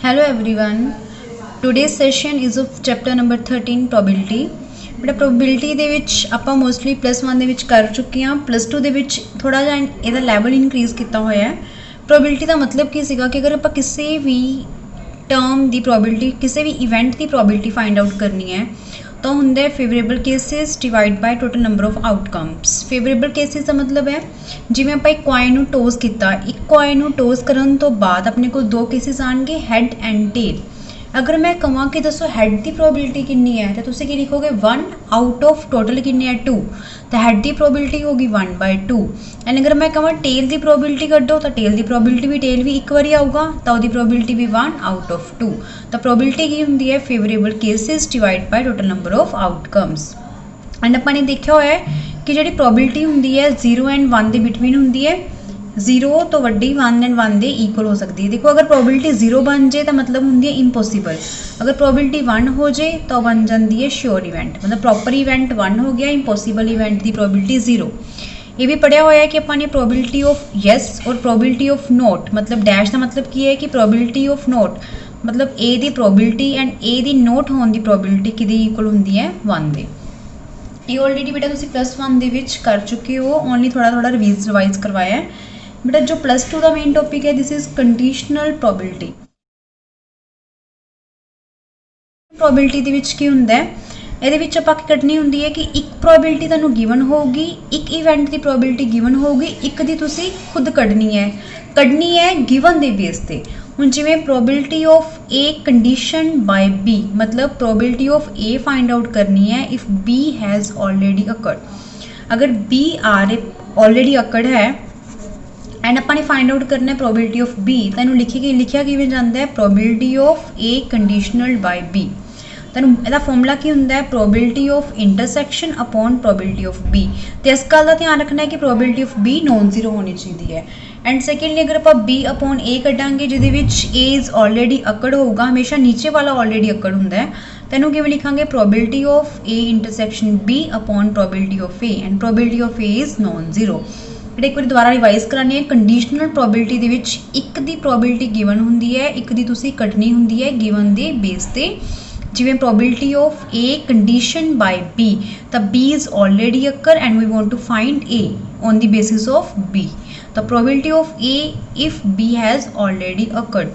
Hello everyone. Today's session is of chapter number 13 probability. ਬੇਟਾ probability ਦੇ ਵਿੱਚ ਆਪਾਂ ਮੋਸਟਲੀ +1 ਦੇ ਵਿੱਚ ਕਰ ਚੁੱਕੇ ਹਾਂ। +2 ਦੇ ਵਿੱਚ ਥੋੜਾ ਜਿਹਾ ਇਹਦਾ ਲੈਵਲ ਇਨਕਰੀਜ਼ ਕੀਤਾ ਹੋਇਆ ਹੈ। probability ਦਾ ਮਤਲਬ ਕੀ ਸੀਗਾ ਕਿ ਅਗਰ ਆਪਾਂ ਕਿਸੇ ਵੀ ਟਰਮ ਦੀ probability ਕਿਸੇ ਵੀ ਇਵੈਂਟ ਦੀ probability ਫਾਈਂਡ ਆਊਟ ਕਰਨੀ ਹੈ ਤਾਂ ਹੁੰਦਾ ਹੈ favourable cases divided by total number of outcomes. Favourable cases ਦਾ ਮਤਲਬ ਹੈ ਜਿਵੇਂ ਆਪਾਂ ਇੱਕ ਕੋਇਨ ਨੂੰ ਟੋਸ ਕੀਤਾ, ਇੱਕ ਕੋਇਨ ਨੂੰ ਟੋਸ ਕਰਨ ਤੋਂ ਬਾਅਦ ਆਪਣੇ ਕੋਲ ਦੋ ਕੇਸਿਸ ਆਣਗੇ ਹੈਡ ਐਂਡ ਟੇਲ। ਅਗਰ ਮੈਂ ਕਹਾਂ ਕਿ ਦੱਸੋ ਹੈਡ ਦੀ ਪ੍ਰੋਬੇਬਿਲਿਟੀ ਕਿੰਨੀ ਹੈ ਤਾਂ ਤੁਸੀਂ ਕੀ ਲਿਖੋਗੇ 1 ਆਊਟ ਆਫ ਟੋਟਲ ਕਿੰਨੇ ਹੈ 2, ਤਾਂ ਹੈਡ ਦੀ ਪ੍ਰੋਬੇਬਿਲਿਟੀ ਹੋਗੀ 1/2। ਐਂਡ ਅਗਰ ਮੈਂ ਕਹਾਂ ਟੇਲ ਦੀ ਪ੍ਰੋਬੇਬਿਲਿਟੀ ਕੱਢੋ ਤਾਂ ਟੇਲ ਦੀ ਪ੍ਰੋਬੇਬਿਲਿਟੀ ਟੇਲ ਵੀ ਇੱਕ ਵਾਰੀ ਆਊਗਾ ਤਾਂ ਉਹਦੀ ਪ੍ਰੋਬੇਬਿਲਿਟੀ ਵੀ 1 ਆਊਟ ਆਫ 2। ਤਾਂ ਪ੍ਰੋਬੇਬਿਲਿਟੀ ਕੀ ਹੁੰਦੀ ਹੈ favourable cases divided by total number of outcomes. And ਆਪਾਂ ਨੇ ਦੇਖਿਆ ਹੋਇਆ ਹੈ ਕਿ ਜਿਹੜੀ ਪ੍ਰੋਬੇਬਿਲਿਟੀ ਹੁੰਦੀ ਹੈ 0 ਐਂਡ 1 ਦੇ ਬਿਟਵੀਨ ਹੁੰਦੀ ਹੈ, 0 ਤੋਂ ਵੱਡੀ 1 ਐਂਡ 1 ਦੇ ਇਕੁਅਲ ਹੋ ਸਕਦੀ ਹੈ। ਦੇਖੋ ਅਗਰ ਪ੍ਰੋਬੇਬਿਲਿਟੀ 0 ਬਣ ਜੇ ਤਾਂ ਮਤਲਬ ਹੁੰਦੀ ਹੈ ਇੰਪੋਸੀਬਲ, ਅਗਰ ਪ੍ਰੋਬੇਬਿਲਿਟੀ 1 ਹੋ ਜੇ ਤਾਂ ਬਣ ਜਾਂਦੀ ਹੈ ਸ਼ੋਰ ਇਵੈਂਟ। ਮਤਲਬ ਪ੍ਰੋਪਰ ਇਵੈਂਟ 1 ਹੋ ਗਿਆ, ਇੰਪੋਸੀਬਲ ਇਵੈਂਟ ਦੀ ਪ੍ਰੋਬੇਬਿਲਿਟੀ 0। ਇਹ ਵੀ ਪੜਿਆ ਹੋਇਆ ਹੈ ਕਿ ਆਪਾਂ ਨੇ ਪ੍ਰੋਬੇਬਿਲਿਟੀ ਆਫ ਯੈਸ ਔਰ ਪ੍ਰੋਬੇਬਿਲਿਟੀ ਆਫ ਨੋਟ, ਮਤਲਬ ਡੈਸ਼ ਦਾ ਮਤਲਬ ਕੀ ਹੈ ਕਿ ਪ੍ਰੋਬੇਬਿਲਿਟੀ ਆਫ ਨੋਟ ਮਤਲਬ A the probability and A the note ਹੋਣ ਦੀ ਪ੍ਰੋਬੇਬਿਲਿਟੀ ਕਿਹਦੀ ਇਕੁਅਲ ਹੁੰਦੀ ਹੈ 1 ਦੇ। ਇਹ ਆਲਰੇਡੀ ਬੇਟਾ ਤੁਸੀਂ +1 ਦੇ ਵਿੱਚ ਕਰ ਚੁੱਕੇ ਹੋ, ਓਨਲੀ ਥੋੜਾ ਰਿਵਾਈਜ਼ ਕਰਵਾਇਆ ਹੈ ਬੇਟਾ। ਜੋ +2 ਦਾ ਮੇਨ ਟੌਪਿਕ ਹੈ this is conditional probability. Probability ਦੇ ਵਿੱਚ ਕੀ ਹੁੰਦਾ ਹੈ, ਇਹਦੇ ਵਿੱਚ ਆਪਾਂ ਕੀ ਕੱਢਣੀ ਹੁੰਦੀ ਹੈ ਕਿ ਇੱਕ ਪ੍ਰੋਬੇਬਿਲਿਟੀ ਤੁਹਾਨੂੰ ਗਿਵਨ ਹੋਊਗੀ, ਇੱਕ ਇਵੈਂਟ ਦੀ ਪ੍ਰੋਬੇਬਿਲਿਟੀ ਗਿਵਨ ਹੋਊਗੀ, ਇੱਕ ਦੀ ਤੁਸੀਂ ਖੁਦ ਕੱਢਣੀ ਹੈ ਗਿਵਨ ਦੇ ਬੇਸ ਤੇ। ਹੁਣ ਜਿਵੇਂ probability of A condition by B, ਮਤਲਬ probability of A find out ਕਰਨੀ ਹੈ if B has already occurred. ਅਗਰ B ਆਲਰੇਡੀ ਅਕਰਡ ਹੈ ਐਂਡ ਆਪਾਂ ਨੇ ਫਾਈਂਡ ਆਊਟ ਕਰਨਾ ਹੈ ਪ੍ਰੋਬੇਬਿਲਿਟੀ ਆਫ B, ਤਾਂ ਇਹਨੂੰ ਲਿਖਿਆ ਕਿਵੇਂ ਜਾਂਦਾ ਹੈ probability of A conditional by B। ਤੁਹਾਨੂੰ ਇਹਦਾ ਫਾਰਮੂਲਾ ਕੀ ਹੁੰਦਾ ਹੈ probability of intersection upon probability of B। ਤੇ ਇਸ ਗੱਲ ਦਾ ਧਿਆਨ ਰੱਖਣਾ ਹੈ ਕਿ probability of B non zero ਹੋਣੀ ਚਾਹੀਦੀ ਹੈ। ਐਂਡ ਸੈਕੰਡਲੀ ਅਗਰ ਆਪਾਂ B ਅਪੋਨ A ਕੱਢਾਂਗੇ ਜਿਹਦੇ ਵਿੱਚ A ਇਜ਼ ਆਲਰੇਡੀ ਅਕਰਡ ਹੋਊਗਾ, ਹਮੇਸ਼ਾ ਨੀਚੇ ਵਾਲਾ ਆਲਰੇਡੀ ਅਕਰਡ ਹੁੰਦਾ ਹੈ, ਤੈਨੂੰ ਕਿਵੇਂ ਲਿਖਾਂਗੇ probability of A intersection B upon probability of A and probability of A is non zero. But ਇੱਕ ਵਾਰੀ ਦੁਬਾਰਾ ਰਿਵਾਈਜ਼ ਕਰਾਂਗੇ ਹੈ ਕੰਡੀਸ਼ਨਲ ਪ੍ਰੋਬੇਬਿਲਿਟੀ ਦੇ ਵਿੱਚ ਇੱਕ ਦੀ ਪ੍ਰੋਬੇਬਿਲਿਟੀ ਗਿਵਨ ਹੁੰਦੀ ਹੈ, ਇੱਕ ਦੀ ਤੁਸੀਂ ਕੱਢਣੀ ਹੁੰਦੀ ਹੈ ਗਿਵਨ ਦੇ ਬੇਸ ਤੇ। ਜਿਵੇਂ probability of A condition by B, ਤਾਂ B is already occur and we want to find A on the basis of B। ਤਾਂ probability of A if B has already occurred.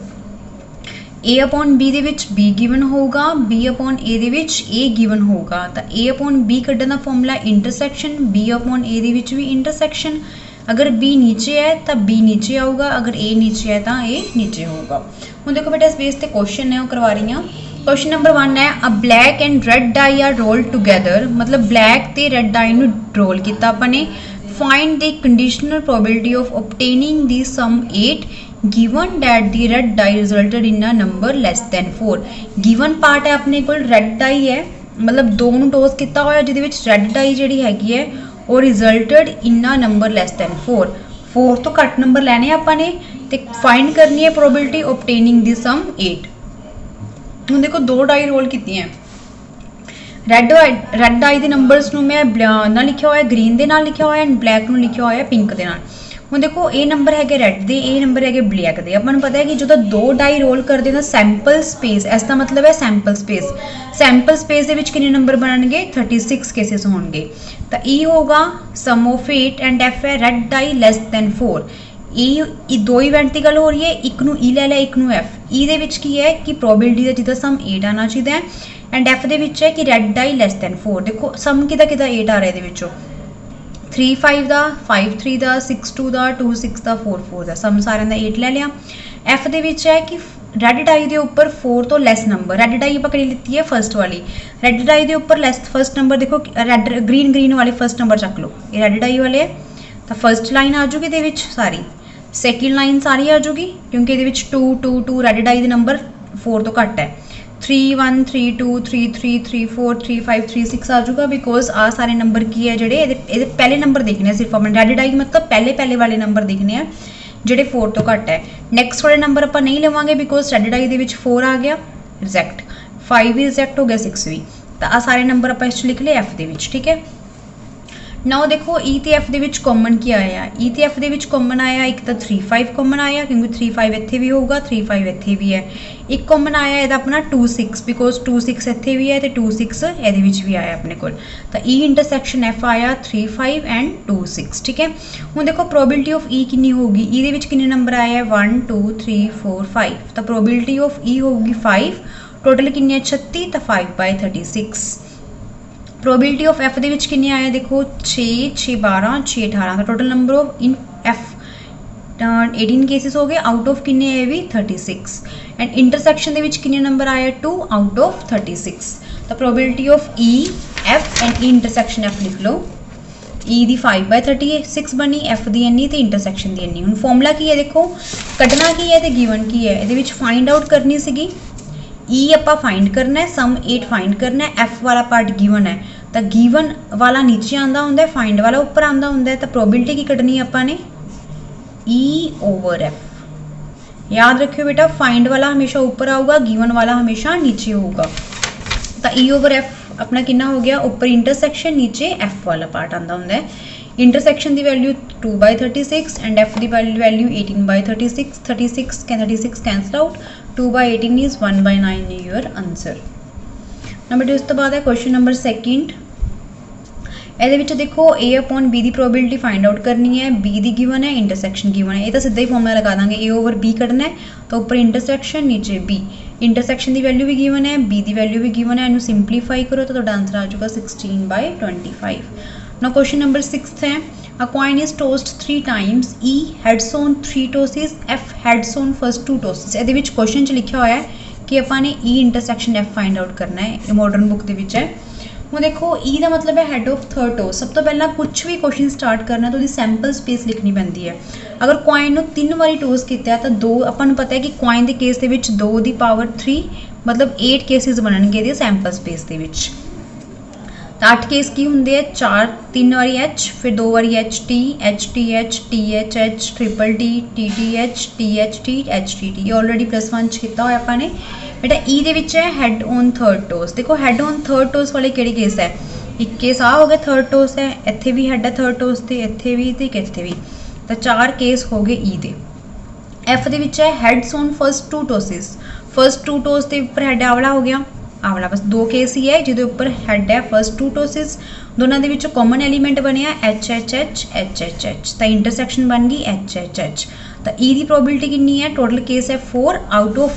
A upon B ਦੇ ਵਿੱਚ B given ਹੋਊਗਾ, B upon A ਦੇ ਵਿੱਚ A given ਹੋਊਗਾ, ਤਾਂ A upon B ਕੱਢਣ ਦਾ formula intersection, B upon A ਦੇ ਵਿੱਚ ਵੀ ਇੰਟਰਸੈਕਸ਼ਨ। ਅਗਰ B ਨੀਚੇ ਹੈ ਤਾਂ B ਨੀਚੇ ਆਊਗਾ, ਅਗਰ A ਨੀਚੇ ਹੈ ਤਾਂ A ਨੀਚੇ ਹੋਊਗਾ। ਹੁਣ ਦੇਖੋ ਬੇਟਾ ਇਸ ਬੇਸ ਤੇ ਕੁਐਸਚਨ ਹੈ ਉਹ ਕਰਵਾ ਰਹੀ ਹਾਂ। ਕੁਐਸਚਨ ਨੰਬਰ 1 ਹੈ a black and red die are roll together, ਮਤਲਬ ਬਲੈਕ ਤੇ ਰੈਡ ਡਾਈ ਨੂੰ ਰੋਲ ਕੀਤਾ ਆਪਾਂ ਨੇ। Find the conditional probability of obtaining the sum 8 given that the red die resulted in a number less than 4। given part ਹੈ ਆਪਣੇ ਕੋਲ red ਡਾਈ ਹੈ, ਮਤਲਬ 2 ਨੂੰ ਟੋਸ ਕੀਤਾ ਹੋਇਆ ਜਿਹਦੇ ਵਿੱਚ ਰੈਡ ਡਾਈ ਜਿਹੜੀ ਹੈਗੀ ਹੈ ਉਹ ਰਿਜ਼ਲਟਡ ਇਨ ਅ ਨੰਬਰ ਲੈਸ ਦੈਨ 4। 4 ਤੋਂ ਘੱਟ ਨੰਬਰ ਲੈਣੇ ਆਪਾਂ ਨੇ ਤੇ ਫਾਈਂਡ ਕਰਨੀ ਹੈ ਪ੍ਰੋਬੇਬਿਲਿਟੀ ਓਬਟੇਨਿੰਗ ਦੀ ਸਮ 8। ਹੁਣ ਦੇਖੋ 2 ਡਾਈ ਰੋਲ ਕੀਤੀਆਂ, ਰੈਡ ਡਾਈ ਦੇ ਨੰਬਰਸ ਨੂੰ ਮੈਂ ਨਾਲ ਲਿਖਿਆ ਹੋਇਆ, ਗ੍ਰੀਨ ਦੇ ਨਾਲ ਲਿਖਿਆ ਹੋਇਆ ਐਂਡ ਬਲੈਕ ਨੂੰ ਲਿਖਿਆ ਹੋਇਆ ਪਿੰਕ ਦੇ ਨਾਲ। ਹੁਣ ਦੇਖੋ ਇਹ ਨੰਬਰ ਹੈਗੇ ਰੈਡ ਦੇ, ਇਹ ਨੰਬਰ ਹੈਗੇ ਬਲੈਕ ਦੇ। ਆਪਾਂ ਨੂੰ ਪਤਾ ਹੈ ਕਿ ਜਦੋਂ 2 ਡਾਈ ਰੋਲ ਕਰਦੇ ਤਾਂ ਸੈਂਪਲ ਸਪੇਸ, ਇਸ ਦਾ ਮਤਲਬ ਹੈ ਸੈਂਪਲ ਸਪੇਸ ਦੇ ਵਿੱਚ ਕਿੰਨੇ ਨੰਬਰ ਬਣਨਗੇ 36 ਕੇਸਿਸ ਹੋਣਗੇ। ਤਾਂ E ਹੋਗਾ ਸਮ ਆਫ 8 ਐਂਡ F ਹੈ ਰੈਡ ਡਾਈ ਲੈਸ ਦੈਨ 4। ਇਹ 2 ਇਵੈਂਟ ਦੀ ਗੱਲ ਹੋ ਰਹੀ ਹੈ, ਇੱਕ ਨੂੰ E ਲੈ ਲਿਆ ਇੱਕ ਨੂੰ F। E ਦੇ ਵਿੱਚ ਕੀ ਹੈ ਕਿ ਪ੍ਰੋਬੇਬਿਲਿਟੀ ਦਾ ਜਿਹਦਾ ਸਮ 8 ਆਉਣਾ ਚਾਹੀਦਾ ਹੈ ਐਂਡ F ਦੇ ਵਿੱਚ ਹੈ ਕਿ ਰੈਡ ਡਾਈ ਲੈਸ ਦੈਨ 4। ਦੇਖੋ ਸਮ ਕਿਹਦਾ 8 ਆ ਰਿਹਾ ਇਹਦੇ ਵਿੱਚੋਂ 3 5 ਦਾ, 5 3 ਦਾ, 6 2 ਦਾ, 2 6 ਦਾ, 4 4 ਦਾ, ਸਮ ਸਾਰਿਆਂ ਦਾ 8 ਲੈ ਲਿਆ। F ਦੇ ਵਿੱਚ ਹੈ ਕਿ ਰੈਡ ਡਾਈ ਦੇ ਉੱਪਰ 4 ਤੋਂ ਲੈਸ ਨੰਬਰ, ਰੈਡ ਡਾਈ ਆਪਾਂ ਕਿਹੜੀ ਲਿੱਤੀ ਹੈ ਫਸਟ ਵਾਲੀ, ਰੈਡ ਡਾਈ ਦੇ ਉੱਪਰ ਲੈਸ ਫਸਟ ਨੰਬਰ ਦੇਖੋ ਰੈਡ ਗ੍ਰੀਨ ਵਾਲੇ ਫਸਟ ਨੰਬਰ ਚੱਕ ਲਓ, ਇਹ ਰੈਡ ਡਾਈ ਵਾਲੇ ਤਾਂ ਫਸਟ ਲਾਈਨ ਆ ਜੂਗੀ ਇਹਦੇ ਵਿੱਚ ਸਾਰੀ, ਸੈਕਿੰਡ ਲਾਈਨ ਸਾਰੀ ਆ ਜੂਗੀ ਕਿਉਂਕਿ ਇਹਦੇ ਵਿੱਚ 2 2 2 ਰੈਡ ਡਾਈ ਦੇ ਨੰਬਰ 4 ਤੋਂ ਘੱਟ ਹੈ। 3 1 3 2 3 3 3 4 3 5 3 6 ਆ ਜਾਊਗਾ ਬਿਕੋਜ਼ ਆ ਸਾਰੇ ਨੰਬਰ ਕੀ ਹੈ ਜਿਹੜੇ ਇਹਦੇ ਪਹਿਲੇ ਨੰਬਰ ਦੇਖਣੇ ਆ ਸਿਰਫ ਆਪਾਂ ਰੈਡ ਡਾਈ ਮਤਲਬ ਪਹਿਲੇ ਵਾਲੇ ਨੰਬਰ ਦੇਖਣੇ ਆ ਜਿਹੜੇ 4 ਤੋਂ ਘੱਟ ਹੈ। ਨੈਕਸਟ ਵਾਲੇ ਨੰਬਰ ਆਪਾਂ ਨਹੀਂ ਲਵਾਂਗੇ ਬਿਕੋਜ਼ ਰੈਡ ਡਾਈ ਦੇ ਵਿੱਚ 4 ਆ ਗਿਆ ਰਿਜੈਕਟ, 5 ਵੀ ਰਿਜੈਕਟ ਹੋ ਗਿਆ, 6 ਵੀ, ਤਾਂ ਆ ਸਾਰੇ ਨੰਬਰ ਆਪਾਂ ਇਸ 'ਚ ਲਿਖ ਲਏ F ਦੇ ਵਿੱਚ। ਠੀਕ ਹੈ ਨਾਓ ਦੇਖੋ E ਤੇ F ਦੇ ਵਿੱਚ ਕਾਮਨ ਕੀ ਆਇਆ, E ਤੇ F ਦੇ ਵਿੱਚ ਕਾਮਨ ਆਇਆ ਇੱਕ ਤਾਂ 3 5 ਕਾਮਨ ਆਇਆ ਕਿਉਂਕਿ 3 5 ਇੱਥੇ ਵੀ ਹੋਊਗਾ 3 5 ਇੱਥੇ ਵੀ ਹੈ। ਇੱਕ ਕਾਮਨ ਆਇਆ ਇਹਦਾ ਆਪਣਾ 2 6 ਬਿਕੋਜ਼ 2 6 ਇੱਥੇ ਵੀ ਹੈ ਤੇ 2 6 ਇਹਦੇ ਵਿੱਚ ਵੀ ਆਇਆ ਆਪਣੇ ਕੋਲ, ਤਾਂ E ਇੰਟਰਸੈਕਸ਼ਨ F ਆਇਆ 3 5 ਐਂਡ 2 6। ਠੀਕ ਹੈ, ਹੁਣ ਦੇਖੋ ਪ੍ਰੋਬੇਬਿਲਿਟੀ ਆਫ E ਕਿੰਨੀ ਹੋਊਗੀ, E ਦੇ ਵਿੱਚ ਕਿੰਨੇ ਨੰਬਰ ਆਇਆ 1 2 3 4 5, ਤਾਂ ਪ੍ਰੋਬੇਬਿਲਿਟੀ ਆਫ E ਹੋਊਗੀ 5, ਟੋਟਲ ਕਿੰਨੇ 36 ਤਾਂ 5/36। ਪ੍ਰੋਬੇਬਿਲਿਟੀ ਆਫ F ਦੇ ਵਿੱਚ ਕਿੰਨੇ ਆਇਆ ਦੇਖੋ 6 6 12 6 18, ਤਾਂ total number of in F 18 cases ਹੋ ਗਏ ਆਊਟ ਆਫ ਕਿੰਨੇ ਹੈ ਵੀ 36, ਐਂਡ ਇੰਟਰਸੈਕਸ਼ਨ ਦੇ ਵਿੱਚ ਕਿੰਨੇ ਨੰਬਰ ਆਇਆ 2 ਆਊਟ ਆਫ 36। ਤਾਂ probability of E F and E intersection F ਲਿਖ ਲਓ, E ਦੀ 5/36 ਬਣੀ, F ਦੀ ਇੰਨੀ ਤੇ ਇੰਟਰਸੈਕਸ਼ਨ ਦੀ ਇੰਨੀ। ਹੁਣ ਫਾਰਮੂਲਾ ਕੀ ਹੈ ਦੇਖੋ, ਕੱਢਣਾ ਕੀ ਹੈ ਤੇ ਗਿਵਨ ਕੀ ਹੈ, ਇਹਦੇ ਵਿੱਚ ਫਾਈਂਡ ਆਊਟ ਕਰਨੀ ਸੀਗੀ E ਆਪਾਂ फाइंड करना है, सम 8 फाइंड करना है, F वाला पार्ट गिवन है तो गिवन वाला नीचे आंदा हुंदा है, फाइंड वाला ऊपर आंदा हुंदा है, तो प्रोबेबिलिटी की कढनी है आपां ने E ओवर F। याद रखियो बेटा फाइंड वाला हमेशा ऊपर आऊगा, गिवन वाला हमेशा नीचे होगा, तो E ओवर F अपना कितना हो गया ऊपर इंटरसैक्शन नीचे F वाला पार्ट आंदा हुंदा है। इंटरसैक्शन की वैल्यू 2/36 एंड F की value 18/36, 36 cancel out, 2/18 is 1/9 your answer. Number 2 ਉਸ ਤੋਂ ਬਾਅਦ ਹੈ क्वेश्चन नंबर 2। ਇਹਦੇ ਵਿੱਚ ਦੇਖੋ A/B ਦੀ ਪ੍ਰੋਬੇਬਿਲਿਟੀ फाइंड आउट करनी है, B ਦੀ गिवन है, इंटरसैक्शन गिवन है, ये तो सीधा ही फॉर्मूला लगा देंगे, A ओवर B कढ़ना है तो ऊपर इंटरसैक्शन नीचे B, इंटरसैक्शन की वैल्यू भी गिवन है, B की वैल्यू भी गिवन है, इन्हें सिंपलीफाई करो तो आंसर आ जाएगा 16/25। नाउ क्वेश्चन नंबर 6 है, a coin is tossed 3 times, E heads on 3 tosses, F heads on first 2 tosses। ਇਹਦੇ ਵਿੱਚ क्वेश्चन ਚ ਲਿਖਿਆ ਹੋਇਆ ਹੈ ਕਿ ਆਪਾਂ ਨੇ E intersection F find out करना है, ਇਹ ਮਾਡਰਨ ਬੁੱਕ ਦੇ ਵਿੱਚ ਹੈ। ਹੁਣ ਦੇਖੋ E ਦਾ ਮਤਲਬ ਹੈ ਹੈਡ ਆਫ ਥਰਡ ਟੋਸ। ਸਭ ਤੋਂ ਪਹਿਲਾਂ ਕੁਝ ਵੀ ਕੁਐਸਚਨ ਸਟਾਰਟ ਕਰਨਾ ਤਾਂ ਉਹਦੀ ਸੈਂਪਲ ਸਪੇਸ ਲਿਖਣੀ ਪੈਂਦੀ ਹੈ। ਅਗਰ ਕੁਆਇਨ ਨੂੰ 3 ਵਾਰੀ ਟੋਸ ਕੀਤਾ ਤਾਂ 2 ਆਪਾਂ ਨੂੰ ਪਤਾ ਹੈ ਕਿ ਕੁਆਇਨ ਦੇ ਕੇਸ ਦੇ ਵਿੱਚ 2 ਦੀ ਪਾਵਰ 3 ਮਤਲਬ 8 ਕੇਸਿਸ ਬਣਨਗੇ ਇਹਦੇ ਸੈਂਪਲ ਸਪੇਸ ਦੇ ਵਿੱਚ। ਤਾਂ 8 ਕੇਸ ਕੀ ਹੁੰਦੇ ਆ 4 3 ਵਾਰੀ H, ਫਿਰ 2 ਵਾਰੀ HT, HTH, THH, triple T, TTH, THT, HTT। ਇਹ ਆਲਰੇਡੀ +1 ਚ ਕੀਤਾ ਹੋਇਆ ਆਪਾਂ ਨੇ। बेटा E ਦੇ ਵਿੱਚ ਹੈ ਹੈਡ ਔਨ ਥਰਡ ਟੋਸ। ਦੇਖੋ ਹੈਡ ਔਨ ਥਰਡ ਟੋਸ ਵਾਲੇ ਕਿਹੜੇ ਕੇਸ ਹੈ, ਇੱਕ ਕੇਸ ਆ ਹੋ ਗਿਆ ਥਰਡ ਟੋਸ ਹੈ, ਇੱਥੇ ਵੀ ਹੈਡ ਹੈ ਥਰਡ ਟੋਸ ਤੇ, ਇੱਥੇ ਵੀ ਤੇ ਇੱਥੇ ਵੀ, ਤਾਂ 4 ਕੇਸ ਹੋ ਗਏ E ਦੇ। F ਦੇ ਵਿੱਚ ਹੈ heads on first 2 tosses, first 2 toss ਦੇ ਉੱਪਰ ਹੈਡ ਆਵਲਾ ਹੋ ਗਿਆ, ਆਵਲਾ ਬਸ 2 ਕੇਸ ਹੀ ਹੈ ਜਿਹਦੇ ਉੱਪਰ ਹੈਡ ਹੈ ਫਰਸਟ 2 ਟੋਸਿਸ, ਦੋਨਾਂ ਦੇ ਵਿੱਚੋਂ ਕਾਮਨ ਐਲੀਮੈਂਟ ਬਣਿਆ HHH, HHH, ਤਾਂ ਇੰਟਰਸੈਕਸ਼ਨ ਬਣ ਗਈ HHH। ਤਾਂ E ਦੀ ਪ੍ਰੋਬੇਬਿਲਿਟੀ ਕਿੰਨੀ ਹੈ, ਟੋਟਲ ਕੇਸ ਹੈ 4 ਆਊਟ ਆਫ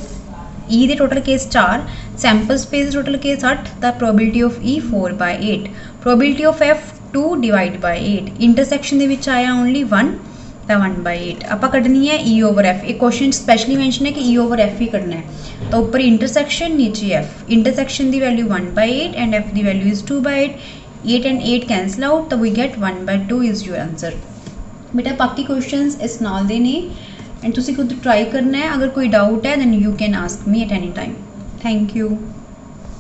E ਦੇ total case 4, sample space total case 8, ਤਾਂ probability of E 4/8, probability of F 2/8, intersection ਦੇ ਵਿੱਚ ਆਇਆ ਓਨਲੀ 1 ਤਾਂ 1/8। ਆਪਾਂ ਕੱਢਣੀ ਹੈ E ਓਵਰ F। ਇਹ ਕੁਐਸਚਨ ਸਪੈਸ਼ਲੀ ਮੈਂਸ਼ਨ ਹੈ ਕਿ E ਓਵਰ F ਹੀ ਕੱਢਣਾ ਹੈ, ਤਾਂ ਉੱਪਰ ਇੰਟਰਸੈਕਸ਼ਨ ਨੀਚੇ F, intersection the value 1/8 and F the value is 2/8, 8 and 8 cancel out, तो we get 1/2 is your answer। बेटा बाकी क्वेश्चंस इस नाल दे ने एंड तुसी खुद ट्राई करना है, अगर कोई डाउट है then you can ask me at any time। Thank you.